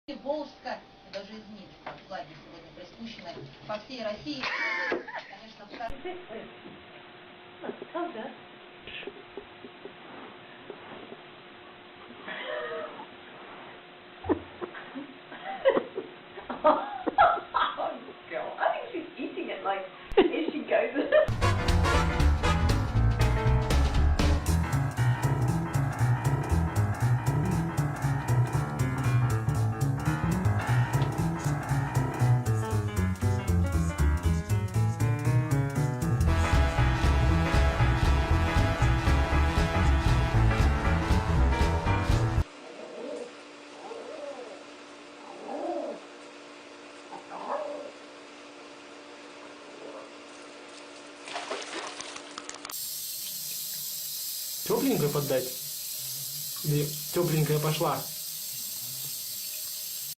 Волжска, даже Измитская, флаги сегодня приспущены по всей России. Конечно, Правда? Oh, God. I think she's eating it like as she goes. Тепленькую поддать? Или тепленькая пошла?